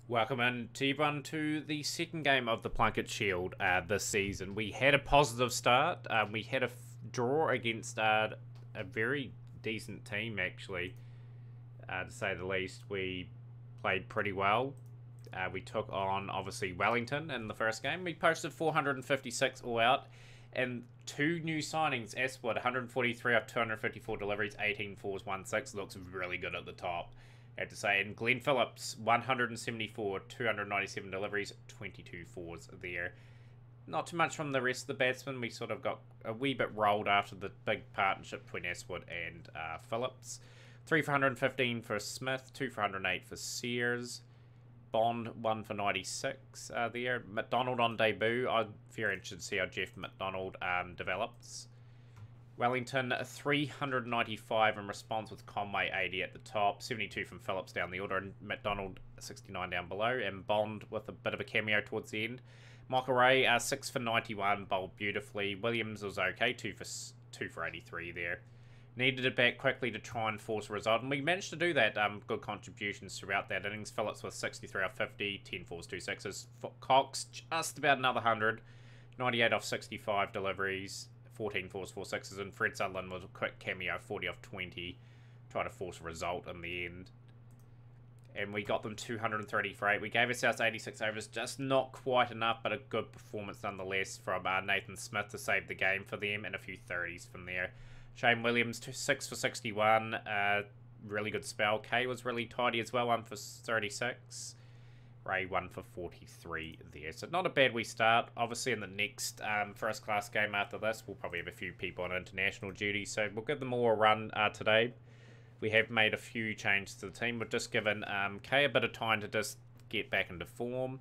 Welcome in to everyone to the second game of the Plunkett Shield this season. We had a positive start. We had a draw against a very decent team, actually, to say the least. We played pretty well. We took on, obviously, Wellington in the first game. We posted 456 all out. And two new signings, Aswood, 143 off 254 deliveries, 18 fours, 1 6. Looks really good at the top, I have to say. And Glenn Phillips, 174, 297 deliveries, 22 fours there. Not too much from the rest of the batsmen. We sort of got a wee bit rolled after the big partnership between Aswood and Phillips. 3 for 115 for Smith, 2 for 108 for Sears. Bond 1 for 96 there. McDonald on debut. I'm very interested to see how Jeff McDonald develops. Wellington 395 in response with Conway 80 at the top. 72 from Phillips down the order. And McDonald 69 down below. And Bond with a bit of a cameo towards the end. Michael Ray 6 for 91. Bowled beautifully. Williams was okay. 2 for 83 there. Needed it back quickly to try and force a result, and we managed to do that. Good contributions throughout that innings. Phillips with 63 off 50, 10 fours, 2 sixes. Cox just about another 100, 98 off 65 deliveries, 14 fours, 4 sixes, and Fred Sutherland was a quick cameo, 40 off 20, try to force a result in the end. And we got them 230 for 8. We gave ourselves 86 overs, just not quite enough, but a good performance nonetheless from Nathan Smith to save the game for them, and a few 30s from there. Shane Williams, 6 for 61, really good spell. Kay was really tidy as well, 1 for 36. Ray, 1 for 43 there. So not a bad wee start. Obviously in the next first class game after this, we'll probably have a few people on international duty, so we'll give them all a run today. We have made a few changes to the team. We've just given Kay a bit of time to just get back into form,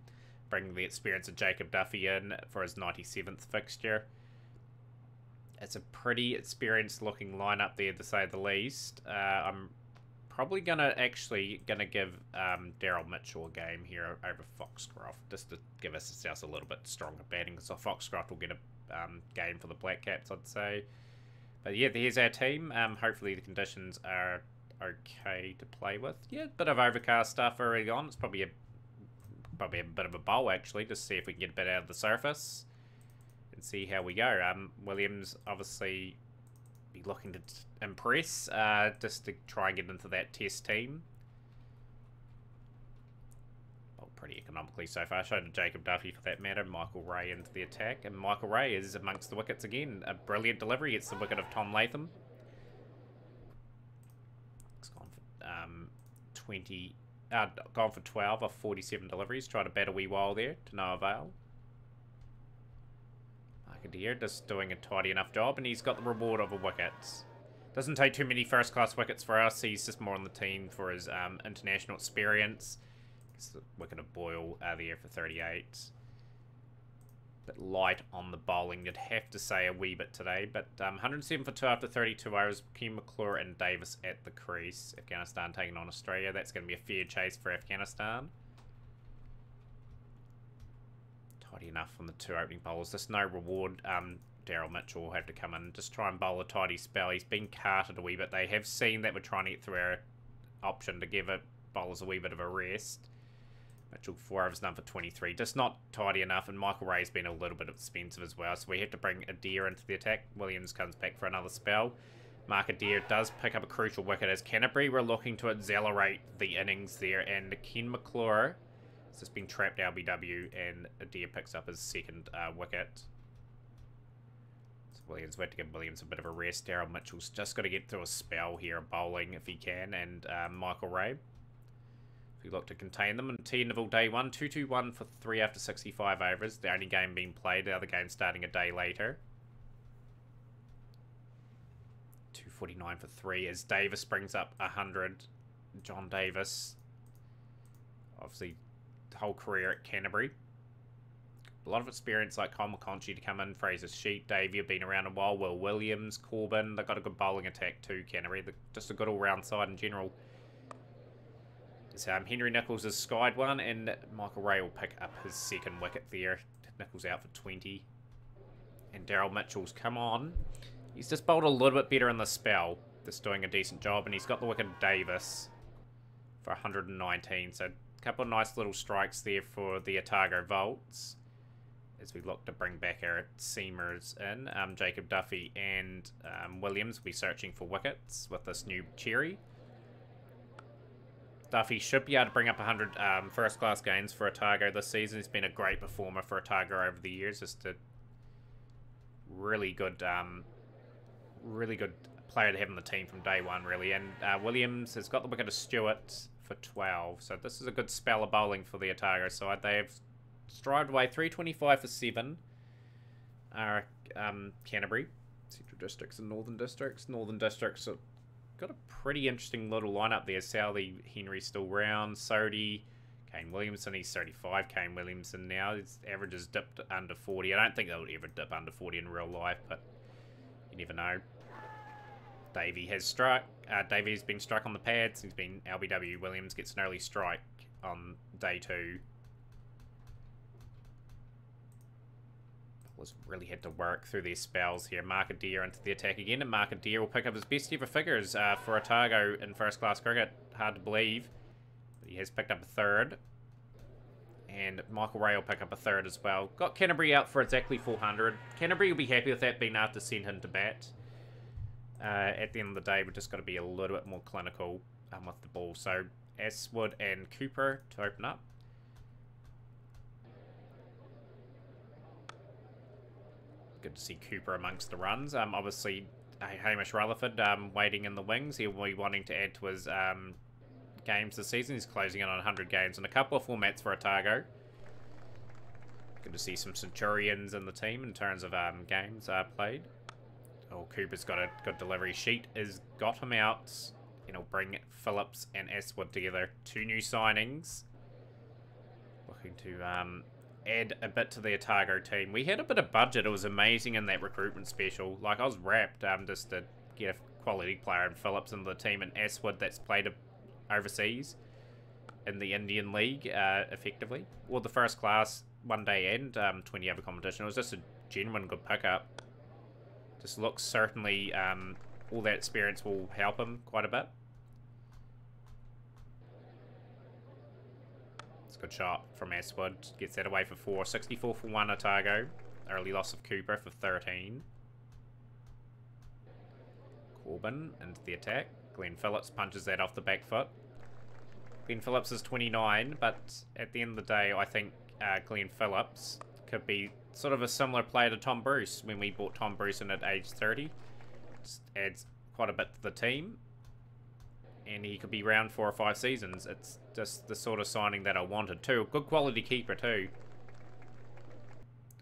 bring the experience of Jacob Duffy in for his 97th fixture. It's a pretty experienced looking lineup there, to say the least. I'm probably gonna give Daryl Mitchell a game here over Foxcroft, just to give us a little bit stronger batting, so Foxcroft will get a game for the Black Caps, I'd say. But yeah, there's our team. Hopefully the conditions are okay to play with. Yeah, bit of overcast stuff early on. It's probably a bit of a bowl, actually, just to see if we can get a bit out of the surface and see how we go. Williams obviously be looking to impress, just to try and get into that test team. Well, pretty economically so far. Showed to Jacob Duffy for that matter. Michael Ray into the attack, and Michael Ray is amongst the wickets again. A brilliant delivery. It's the wicket of Tom Latham. It's gone for gone for 12 off 47 deliveries. Tried to bat a wee while there to no avail. Deer just doing a tidy enough job, and he's got the reward of a wicket. Doesn't take too many first class wickets for us. He's just more on the team for his international experience. It's the wicket of Boyle there for 38. Bit light on the bowling, you'd have to say, a wee bit today, but 107 for 2 after 32 overs. Ken McClure and Davis at the crease. Afghanistan taking on Australia. That's going to be a fair chase for Afghanistan. Tidy enough from the two opening bowlers. There's no reward. Daryl Mitchell will have to come in, just try and bowl a tidy spell. He's been carted a wee bit. They have seen that we're trying to get through our option to give it bowlers a wee bit of a rest. Mitchell 4 overs done for 23. Just not tidy enough, and Michael Ray's been a little bit expensive as well, so we have to bring Adair into the attack. Williams comes back for another spell. Mark Adair does pick up a crucial wicket as Canterbury were looking to accelerate the innings there, and Ken McClure has just been trapped LBW, and Adair picks up his second wicket. So Williams, we have to give Williams a bit of a rest. Daryl Mitchell's just got to get through a spell here of bowling if he can, and Michael Ray. If we look to contain them, and T Neville day 1, 2-2-1 for 3 after 65 overs. The only game being played, the other game starting a day later. 249 for 3 as Davis brings up 100. John Davis, obviously, whole career at Canterbury. A lot of experience like Colin McConchie to come in. Fraser Sheet, Davey have been around a while. Will Williams, Corbin, they've got a good bowling attack too, Canterbury. Just a good all-round side in general. So, Henry Nichols has skied one, and Michael Ray will pick up his second wicket there. Nichols out for 20. And Daryl Mitchell's come on. He's just bowled a little bit better in the spell. Just doing a decent job, and he's got the wicket of Davis for 119. So couple of nice little strikes there for the Otago Volts as we look to bring back our seamers in. Jacob Duffy and Williams will be searching for wickets with this new cherry. Duffy should be able to bring up 100 first-class games for Otago this season. He's been a great performer for Otago over the years. Just a really good player to have in the team from day one, really. And Williams has got the wicket of Stewart for 12. So this is a good spell of bowling for the Otago side. They have strived away 325 for 7. Canterbury, Central Districts and Northern Districts. Northern Districts have got a pretty interesting little lineup there. Southey, Henry still round. Sodhi, Kane Williamson, he's 35. Kane Williamson now. His average has dipped under 40. I don't think they'll ever dip under 40 in real life, but you never know. Davey has struck. Davey's been struck on the pads. He's been LBW. Williams gets an early strike on day 2. Really had to work through their spells here. Markadeer into the attack again, and Markadeer will pick up his best ever figures for Otago in first class cricket. Hard to believe, but he has picked up a 3rd. And Michael Ray will pick up a 3rd as well. Got Canterbury out for exactly 400. Canterbury will be happy with that, being able to send him to bat. At the end of the day, we've just got to be a little bit more clinical with the ball. So Aswood and Cooper to open up. Good to see Cooper amongst the runs. Obviously, Hamish Rutherford waiting in the wings. He'll be wanting to add to his games this season. He's closing in on 100 games in a couple of formats for Otago. Good to see some Centurions in the team in terms of games played. Oh, Cooper's got a good delivery. Sheet has got him out. And he'll bring Phillips and Aswood together. 2 new signings. Looking to add a bit to the Otago team. We had a bit of budget. It was amazing in that recruitment special. Like, I was wrapped just to get a quality player in Phillips into the team, and Aswood that's played overseas in the Indian League effectively. Or the first class one day and 20 over competition. It was just a genuine good pickup. Just looks certainly all that experience will help him quite a bit. It's a good shot from Aswood. Gets that away for 4. 64 for 1 Otago. Early loss of Cooper for 13. Corbin into the attack. Glenn Phillips punches that off the back foot. Glenn Phillips is 29, but at the end of the day, I think Glenn Phillips could be sort of a similar player to Tom Bruce when we bought Tom Bruce in at age 30. Just adds quite a bit to the team. And he could be around 4 or 5 seasons. It's just the sort of signing that I wanted too. Good quality keeper too.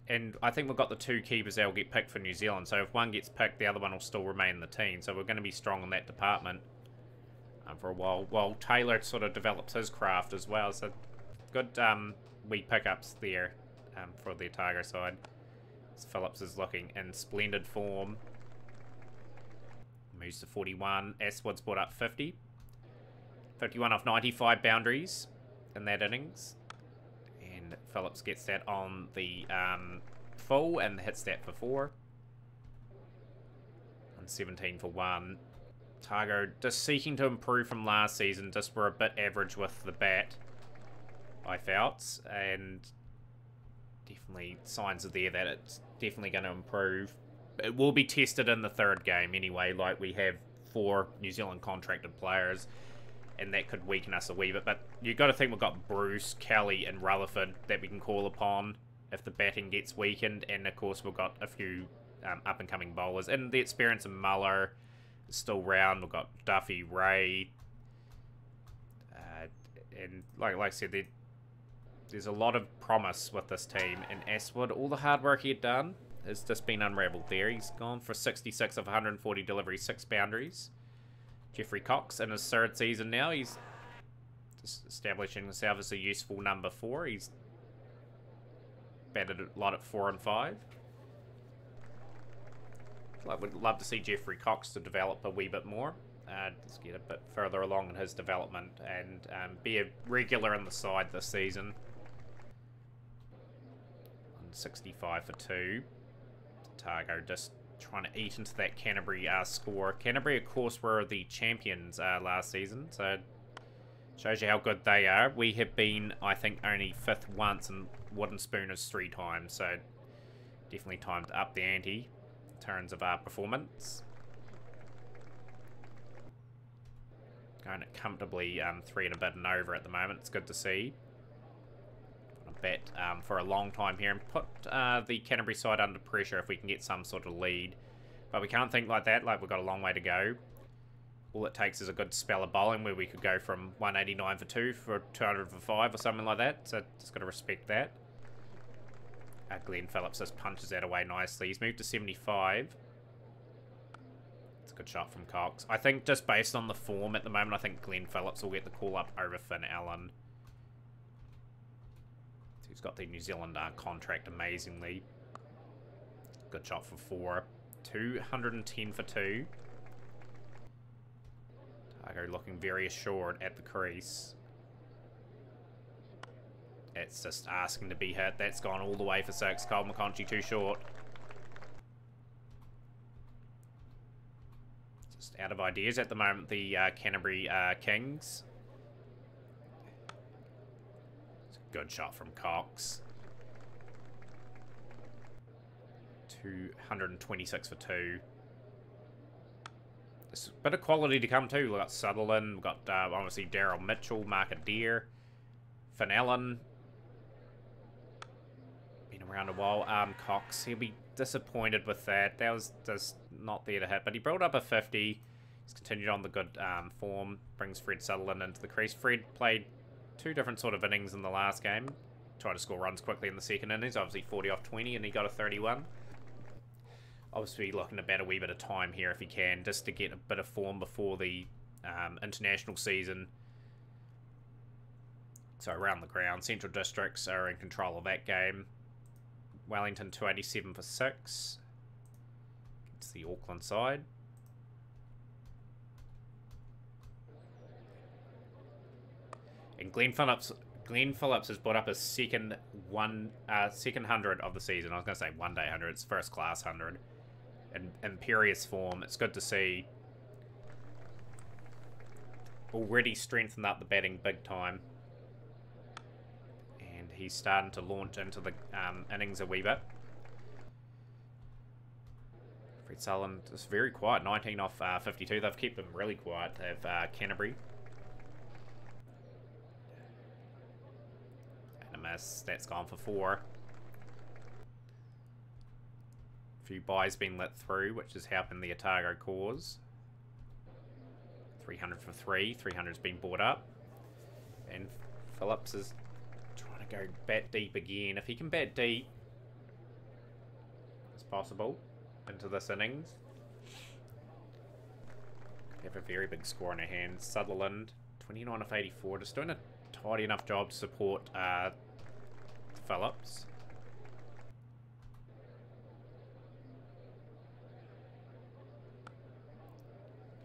And I think we've got the 2 keepers that will get picked for New Zealand. So if one gets picked, the other one will still remain in the team. So we're going to be strong in that department for a while. While Taylor sort of develops his craft as well. So good wee pickups there for the Otago side. Phillips is looking in splendid form. Moves to 41. Aswood's brought up 50. 51 off 95 boundaries in that innings. And Phillips gets that on the full and hits that for 4. And 17 for 1. Otago just seeking to improve from last season. Just were a bit average with the bat, I felt. And definitely signs are there that it's definitely going to improve. It will be tested in the 3rd game anyway. Like, we have 4 New Zealand contracted players, and that could weaken us a wee bit. But you've got to think we've got Bruce, Kelly, and Rutherford that we can call upon if the batting gets weakened. And, of course, we've got a few up-and-coming bowlers. And the experience of Muller is still round. We've got Duffy, Ray. And, like I said, there's a lot of promise with this team. And Aswood, all the hard work he had done has just been unravelled there. He's gone for 66 of 140 deliveries, 6 boundaries. Jeffrey Cox in his 3rd season now. He's just establishing himself as a useful number 4. He's batted a lot at 4 and 5. I would love to see Jeffrey Cox to develop a wee bit more. Just get a bit further along in his development and be a regular in the side this season. 65 for 2. Otago just trying to eat into that Canterbury score. Canterbury, of course, were the champions last season, so Shows you how good they are. We have been, I think, only 5th once and Wooden Spooners 3 times. So definitely time to up the ante in terms of our performance. Going it comfortably 3 and a bit and over at the moment. It's good to see. Bet for a long time here and put the Canterbury side under pressure if we can get some sort of lead. But we can't think like that, like we've got a long way to go. All it takes is a good spell of bowling where we could go from 189 for 2 for 200 for 5 or something like that. So just got to respect that. Glenn Phillips just punches that away nicely. He's moved to 75. It's a good shot from Cox. I think just based on the form at the moment, I think Glenn Phillips will get the call up over Finn Allen. He's got the New Zealand contract amazingly. Good shot for 4. 210 for 2. Otago looking very assured at the crease. It's just asking to be hit. That's gone all the way for 6. Cole McConchie too short. Just out of ideas at the moment, the Canterbury Kings. Good shot from Cox. 226 for 2. There's a bit of quality to come too. We've got Sutherland, we've got obviously Daryl Mitchell, Mark Adair, Finn Allen. Been around a while. Cox, he'll be disappointed with that. That was just not there to hit, but he built up a 50. He's continued on the good form. Brings Fred Sutherland into the crease. Fred played 2 different sort of innings in the last game. Tried to score runs quickly in the second innings. Obviously 40 off 20 and he got a 31. Obviously looking to bat a wee bit of time here if he can, just to get a bit of form before the international season. So around the ground, Central Districts are in control of that game. Wellington 287 for 6. It's the Auckland side. And Glenn Phillips has put up a second 100 of the season. I was going to say one day 100. It's first class 100. In imperious form. It's good to see. Already strengthened up the batting big time. And he's starting to launch into the innings a wee bit. Fred Sutherland is very quiet. 19 off 52. They've kept him really quiet. They have Canterbury. Miss. That's gone for 4. A few buys been lit through, which is helping the Otago cause. 300 for 3. 300's been bought up. And Phillips is trying to go bat deep again. If he can bat deep, it's possible into this innings. Could have a very big score in our hands. Sutherland, 29 of 84. Just doing a tidy enough job to support Phillips.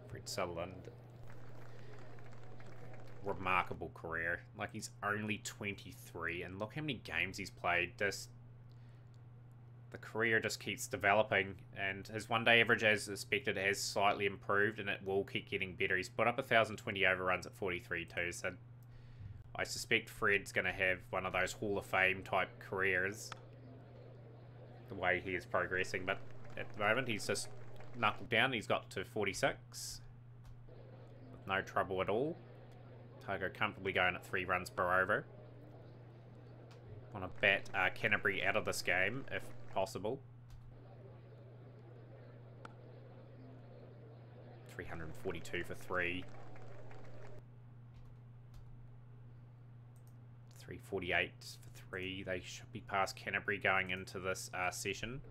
Fred Sutherland. Remarkable career. Like, he's only 23 and look how many games he's played. Just the career just keeps developing and his one day average as expected has slightly improved and it will keep getting better. He's put up 1,020 overruns at 43 too, so I suspect Fred's going to have one of those Hall of Fame type careers the way he is progressing, but at the moment he's just knuckled down. He's got to 46 with no trouble at all. Otago comfortably going at 3 runs per over. Want to bat Canterbury out of this game if possible. 342 for 3. 348 for 3. They should be past Canterbury going into this session.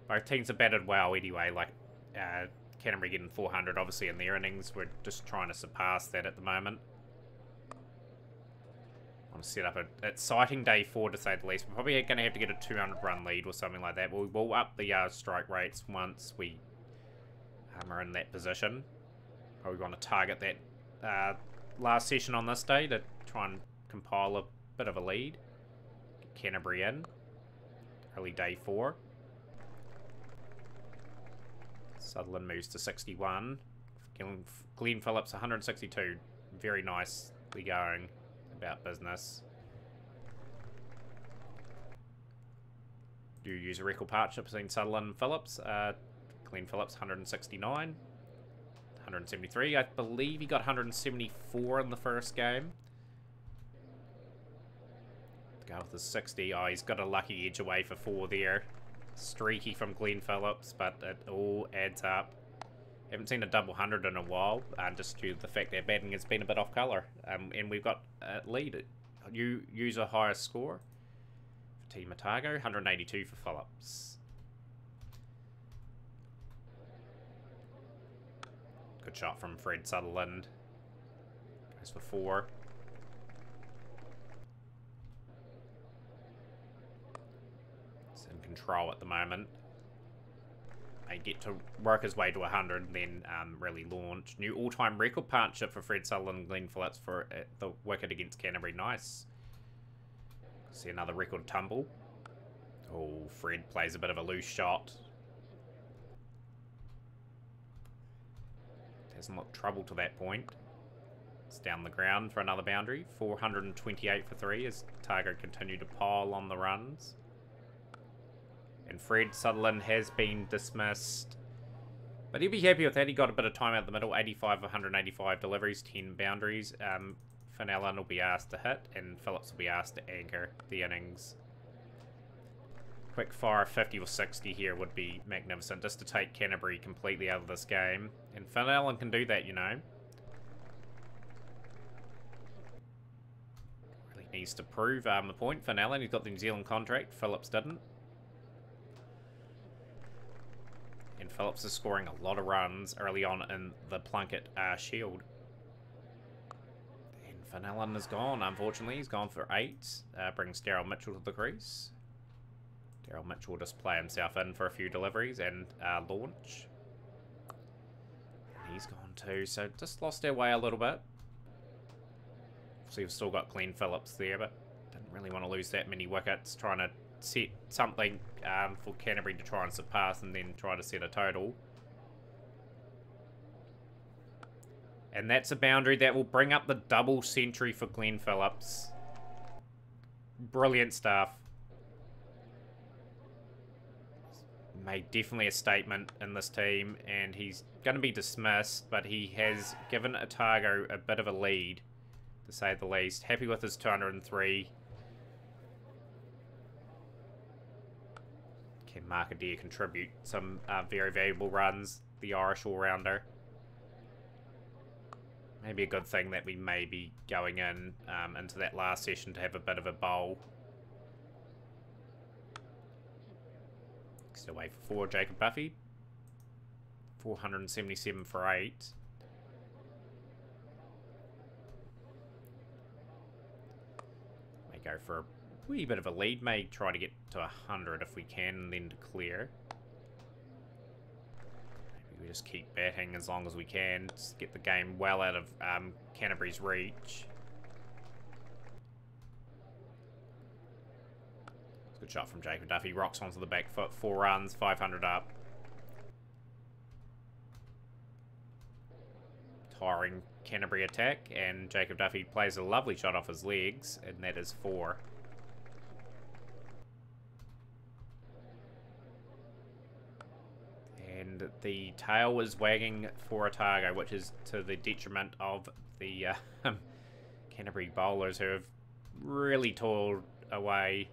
Both teams have batted well anyway. Like Canterbury getting 400 obviously in their innings. We're just trying to surpass that at the moment. Want to set up an exciting day 4 to say the least. We're probably going to have to get a 200 run lead or something like that. We'll up the strike rates once we are in that position. Probably want to target that last session on this day to try and compile a bit of a lead. Get Canterbury in. Early day 4. Sutherland moves to 61. Glenn Phillips 162. very nicely going about business. Do use a record partnership between Sutherland and Phillips. Glenn Phillips, 169. 173. I believe he got 174 in the first game. Go with the 60. Oh, he's got a lucky edge away for 4 there. Streaky from Glenn Phillips, but it all adds up. Haven't seen a double 100 in a while, just due to the fact that batting has been a bit off colour. And we've got a lead. You use a higher score for Team Otago, 182 for Phillips. Good shot from Fred Sutherland. Goes for 4. It's in control at the moment. May get to work his way to 100 and then really launch. New all-time record partnership for Fred Sutherland and Glenn Phillips for the wicket against Canterbury. Nice. See another record tumble. Oh, Fred plays a bit of a loose shot. Hasn't looked trouble to that point. It's down the ground for another boundary. 428 for 3 as Otago continue to pile on the runs. And Fred Sutherland has been dismissed. But he'll be happy with that. He got a bit of time out the middle. 85 of 185 deliveries, 10 boundaries. Finn Allen will be asked to hit, and Phillips will be asked to anchor the innings. Quick fire 50 or 60 here would be magnificent, just to take Canterbury completely out of this game. And Finn Allen can do that, you know. Really needs to prove the point. Finn Allen, he's got the New Zealand contract. Phillips didn't. And Phillips is scoring a lot of runs early on in the Plunket Shield. And Finn Allen is gone, unfortunately. He's gone for 8. Brings Daryl Mitchell to the crease. Daryl Mitchell will just play himself in for a few deliveries and launch. And he's gone too, so just lost our way a little bit. So we've still got Glenn Phillips there, but didn't really want to lose that many wickets. Trying to set something for Canterbury to try and surpass and then try to set a total. And that's a boundary that will bring up the double century for Glenn Phillips. Brilliant stuff. Made definitely a statement in this team, and he's going to be dismissed, but he has given Otago a bit of a lead, to say the least. Happy with his 203. Can Mark Adair contribute some very valuable runs, the Irish all-rounder. Maybe a good thing that we may be going in into that last session to have a bit of a bowl. Next away for 4, Jacob Duffy. 477 for 8. May go for a wee bit of a lead. May try to get to 100 if we can and then declare. Maybe we just keep batting as long as we can. Just get the game well out of Canterbury's reach. Good shot from Jacob Duffy. Rocks onto the back foot. 4 runs, 500 up. Tiring Canterbury attack, and Jacob Duffy plays a lovely shot off his legs, and that is 4. And the tail is wagging for Otago, which is to the detriment of the Canterbury bowlers, who have really toiled away.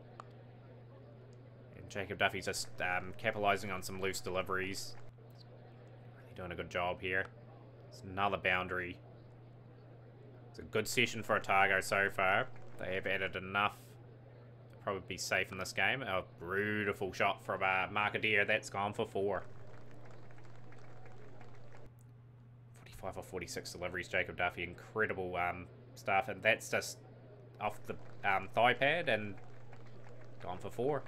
And Jacob Duffy's just capitalising on some loose deliveries. Really doing a good job here. It's another boundary. It's a good session for Otago so far. They have added enough to probably be safe in this game. A beautiful shot from Mark Adair. That's gone for 4. 45 or 46 deliveries, Jacob Duffy. Incredible stuff. And that's just off the thigh pad and gone for 4.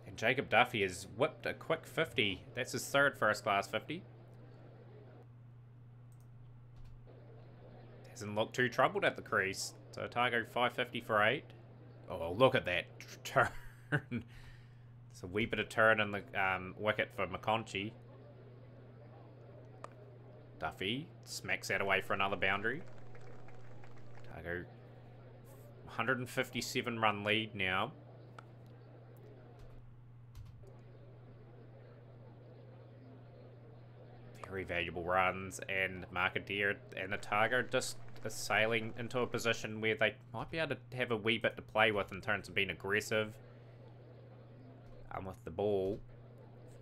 And Jacob Duffy has whipped a quick 50. That's his 3rd first-class 50. Hasn't looked too troubled at the crease. So Otago 550 for 8. Oh, look at that turn. It's a wee bit of turn in the wicket for McConchie. Duffy smacks that away for another boundary. Otago 157 run lead now. Very valuable runs, and Markadeer and Otago just are sailing into a position where they might be able to have a wee bit to play with in terms of being aggressive. With the ball.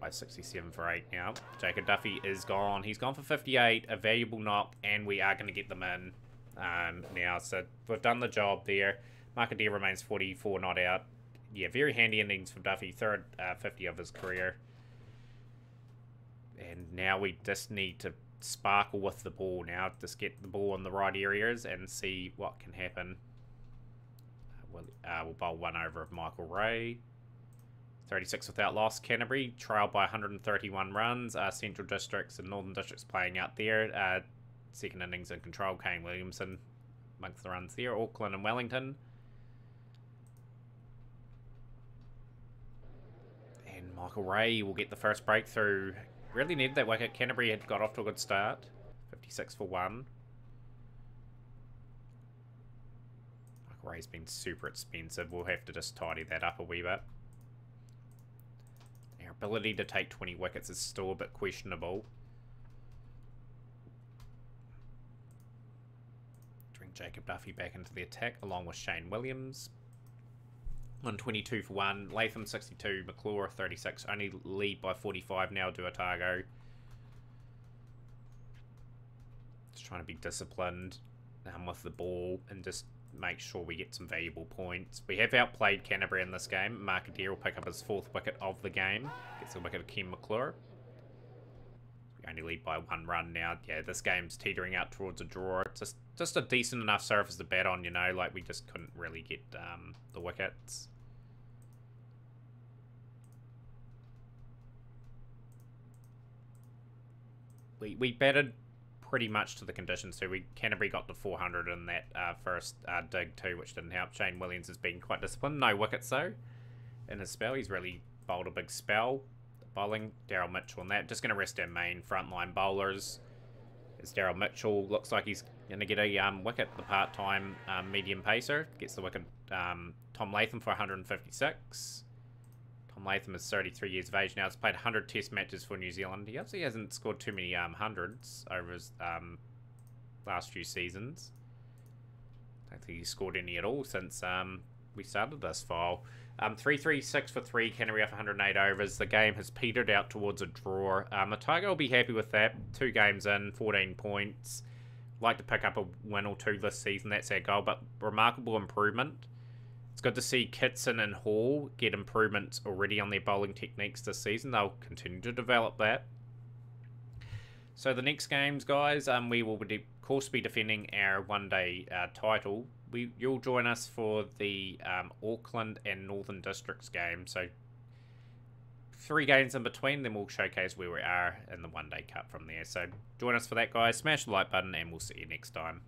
567 for 8 now. Jacob Duffy is gone. He's gone for 58, a valuable knock, and we are going to get them in now. So we've done the job there. Markadeer remains 44 not out. Yeah, very handy innings for Duffy. Third 50 of his career. And now we just need to sparkle with the ball now. Just get the ball in the right areas and see what can happen. We'll bowl one over of Michael Ray. 36 without loss. Canterbury trailed by 131 runs. Central Districts and Northern Districts playing out there. Second innings in control. Kane Williamson amongst the runs there. Auckland and Wellington. And Michael Ray will get the first breakthrough. Really needed that wicket. Canterbury had got off to a good start. 56 for 1. Michael Ray's been super expensive. We'll have to just tidy that up a wee bit. Our ability to take 20 wickets is still a bit questionable. Bring Jacob Duffy back into the attack along with Shane Williams. 122 for 1. Latham 62. McClure 36. Only lead by 45 now to Otago. Just trying to be disciplined with the ball and just make sure we get some valuable points. We have outplayed Canterbury in this game. Markadeer will pick up his 4th wicket of the game. Gets the wicket of Ken McClure. We only lead by 1 run now. Yeah, this game's teetering out towards a draw. It's just a decent enough surface to bat on, you know. Like, we just couldn't really get the wickets. We batted pretty much to the conditions too. Canterbury got to 400 in that first dig too, which didn't help. Shane Williams has been quite disciplined. No wickets though in his spell. He's really bowled a big spell. Bowling, Daryl Mitchell and that. Just going to rest our main frontline bowlers. As Daryl Mitchell looks like he's going to get a wicket, the part-time medium pacer. Gets the wicket. Tom Latham for 156. Tom Latham is 33 years of age now. He's played 100 test matches for New Zealand. He obviously hasn't scored too many hundreds over his last few seasons. I don't think he's scored any at all since we started this file. 336 for 3, Canterbury off 108 overs. The game has petered out towards a draw. Otago will be happy with that. 2 games in, 14 points. Like to pick up a win or 2 this season. That's our goal, but remarkable improvement. It's good to see Kitson and Hall get improvements already on their bowling techniques this season. They'll continue to develop that. So the next games, guys, we will, of course, be defending our one-day title. You'll join us for the Auckland and Northern Districts game. So 3 games in between, then we'll showcase where we are in the one-day cup from there. So join us for that, guys. Smash the like button, and we'll see you next time.